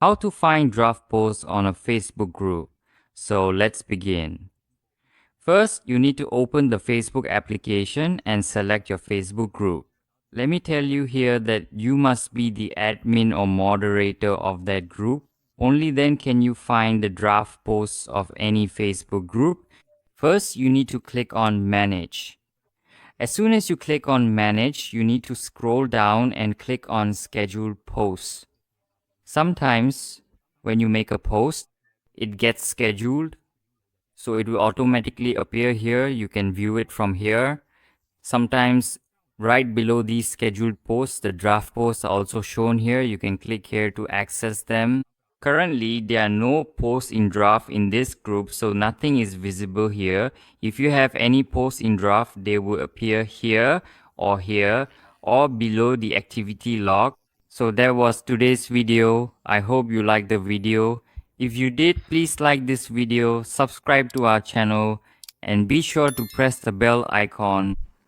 How to find draft posts on a Facebook group. So let's begin. First, you need to open the Facebook application and select your Facebook group. Let me tell you here that you must be the admin or moderator of that group. Only then can you find the draft posts of any Facebook group. First, you need to click on Manage. As soon as you click on Manage, you need to scroll down and click on Schedule Posts. Sometimes when you make a post, it gets scheduled, so it will automatically appear here. You can view it from here. Sometimes right below these scheduled posts, the draft posts are also shown here. You can click here to access them. Currently, there are no posts in draft in this group, so nothing is visible here. If you have any posts in draft, they will appear here or below the activity log. So that was today's video. I hope you liked the video. If you did, please like this video, subscribe to our channel, and be sure to press the bell icon